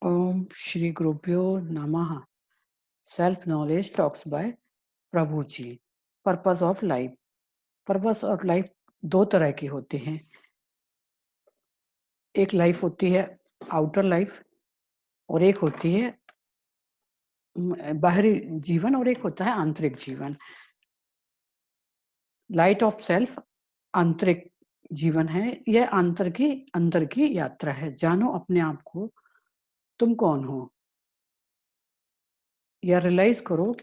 ओम श्री गुरुभ्यो नमः। Self knowledge talks by Prabhu ji. Purpose of life. Purpose of life दो तरह की होती हैं। एक लाइफ होती है आउटर लाइफ और एक होती है बाहरी जीवन और एक होता है आंतरिक जीवन। लाइट ऑफ सेल्फ आंतरिक जीवन है। यह अंदर की यात्रा है। जानो अपने आप को, तुम कौन हो, या रियलाइज करो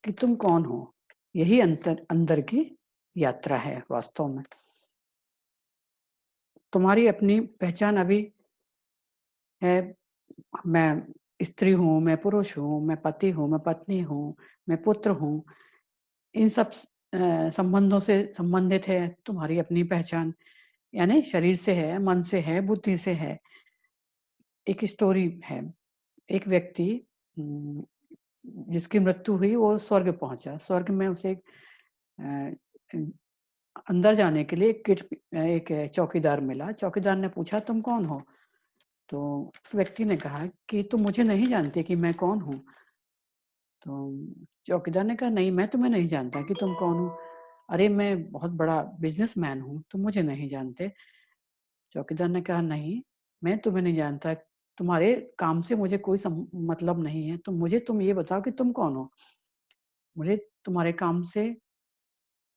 कि तुम कौन हो। यही अंदर की यात्रा है वास्तव में। तुम्हारी अपनी पहचान अभी है। मैं स्त्री हूँ, मैं पुरुष हूँ, मैं पति हूँ, मैं पत्नी हूँ, मैं पुत्र हूँ। इन सब संबंधों से संबंधित है तुम्हारी अपनी पहचान। यानी शरीर से है, मन से है, बुद्धि से है। एक स्टोरी है। एक व्यक्ति जिसकी मृत्यु हुई वो स्वर्ग पहुंचा। स्वर्ग में उसे अ, अंदर जाने के लिए एक चौकीदार मिला। चौकीदार ने पूछा, तुम कौन हो? तो उस व्यक्ति ने कहा कि तुम मुझे नहीं जानते कि मैं कौन हूँ। तो चौकीदार ने कहा, नहीं, मैं तुम्हें नहीं जानता कि तुम कौन हो। अरे, मैं बहुत बड़ा बिजनेसमैन हूँ, तुम मुझे नहीं जानते। चौकीदार ने कहा, नहीं, मैं तुम्हें नहीं जानता। तुम्हारे काम से मुझे कोई मतलब नहीं है। तुम ये बताओ कि तुम कौन हो। मुझे तुम्हारे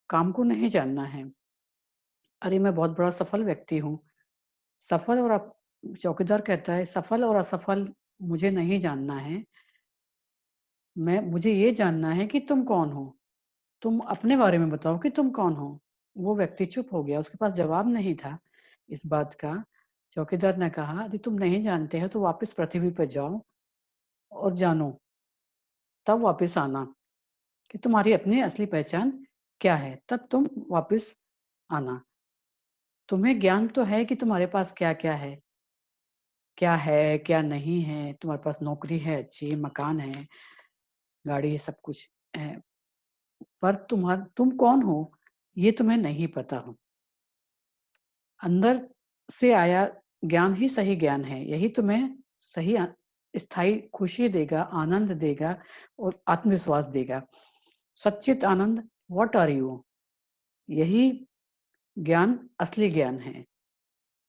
काम को नहीं जानना है। अरे, मैं बहुत बड़ा सफल व्यक्ति हूँ। सफल और अप चौकीदार कहता है, सफल और असफल मुझे नहीं जानना है। मुझे ये जानना है कि तुम कौन हो। तुम अपने बारे में बताओ कि तुम कौन हो। वो व्यक्ति चुप हो गया, उसके पास जवाब नहीं था इस बात का। चौकीदार ने कहा, यदि तुम नहीं जानते हो तो वापस पृथ्वी पर जाओ और जानो, तब वापस आना कि तुम्हारी अपनी असली पहचान क्या है। तब तुम वापस आना। तुम्हें ज्ञान तो है कि तुम्हारे पास क्या-क्या है, क्या नहीं है। तुम्हारे पास नौकरी है, अच्छी मकान है, गाड़ी है, सब कुछ है। पर तुम कौन हो, ये तुम्हें नहीं पता हो। अंदर से आया ज्ञान ही सही ज्ञान है। यही तुम्हें सही स्थायी खुशी देगा, आनंद देगा और आत्मविश्वास देगा। सच्चित आनंद, व्हाट आर यू? यही ज्ञान असली ज्ञान है।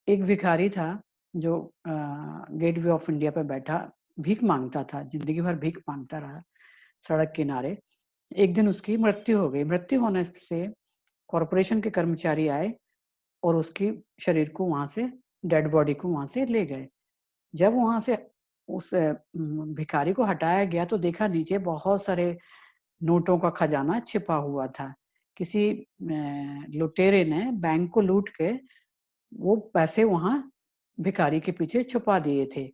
एक भिखारी था जो गेटवे ऑफ इंडिया पे बैठा भीख मांगता था, जिंदगी भर भीख मांगता रहा सड़क किनारे। एक दिन उसकी मृत्यु हो गई। मृत्यु होने से कॉर्पोरेशन के कर्मचारी आए और उसकी शरीर को वहां से, डेड बॉडी को वहां से ले गए। जब वहां से उस भिखारी को हटाया गया तो देखा नीचे बहुत सारे नोटों का खजाना छिपा हुआ था। किसी लुटेरे ने बैंक को लूट के वो पैसे वहां भिखारी के पीछे छुपा दिए थे।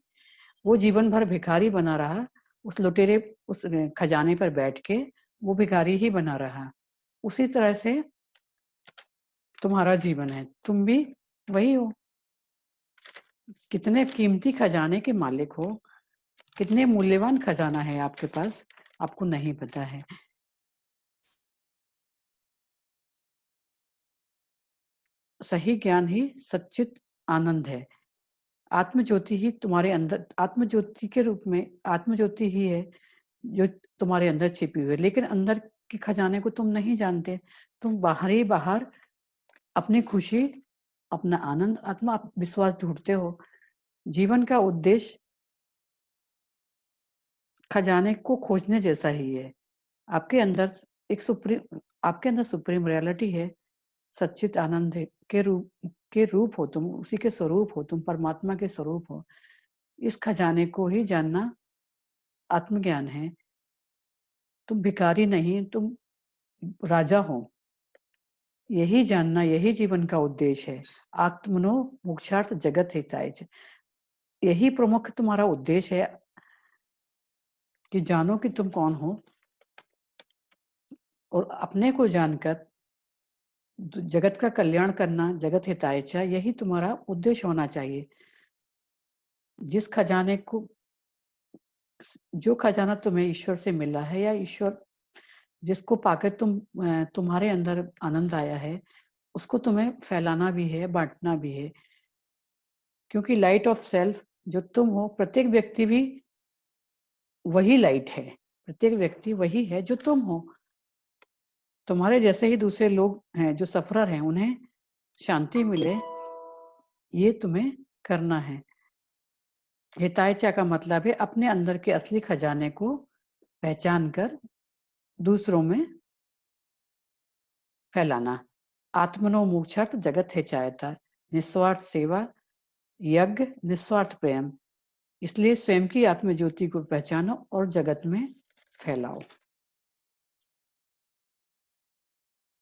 वो जीवन भर भिखारी बना रहा। उस लुटेरे उस खजाने पर बैठ के वो भिखारी ही बना रहा। उसी तरह से तुम्हारा जीवन है, तुम भी वही हो। कितने कीमती खजाने के मालिक हो, कितने मूल्यवान खजाना है आपके पास, आपको नहीं पता है। सही ज्ञान ही सच्चित आनंद है। आत्मज्योति ही तुम्हारे अंदर, आत्मज्योति के रूप में आत्मज्योति ही है जो तुम्हारे अंदर छिपी हुई है। लेकिन अंदर के खजाने को तुम नहीं जानते। तुम बाहर ही बाहर अपनी खुशी, अपना आनंद, आत्मविश्वास ढूंढते हो। जीवन का उद्देश्य खजाने को खोजने जैसा ही है। आपके अंदर आपके अंदर सुप्रीम रियलिटी है। सच्चित आनंद है के रूप हो तुम, उसी के स्वरूप हो तुम, परमात्मा के स्वरूप हो। इस खजाने को ही जानना आत्मज्ञान है। तुम भिखारी नहीं, तुम राजा हो। यही जानना, यही जीवन का उद्देश्य है। आत्मनो मोक्षार्थ जगत हिताय च। यही प्रमुख तुम्हारा उद्देश्य है कि जानो कि तुम कौन हो और अपने को जानकर जगत का कल्याण करना, जगत हिताय च, यही तुम्हारा उद्देश्य होना चाहिए। जिस खजाने को जो खजाना तुम्हें ईश्वर से मिला है, या ईश्वर जिसको पाकर तुम्हारे अंदर आनंद आया है, उसको तुम्हें फैलाना भी है, बांटना भी है। क्योंकि लाइट ऑफ सेल्फ जो तुम हो, प्रत्येक व्यक्ति भी वही लाइट है, प्रत्येक व्यक्ति वही है जो तुम हो। तुम्हारे जैसे ही दूसरे लोग हैं जो सफरर हैं, उन्हें शांति मिले, ये तुम्हें करना है। हितायचा का मतलब है अपने अंदर के असली खजाने को पहचान कर दूसरों में फैलाना। आत्मनो मोक्षार्थ जगत है चाहता, निस्वार्थ सेवा, यज्ञ, निस्वार्थ प्रेम। इसलिए स्वयं की आत्मज्योति को पहचानो और जगत में फैलाओ।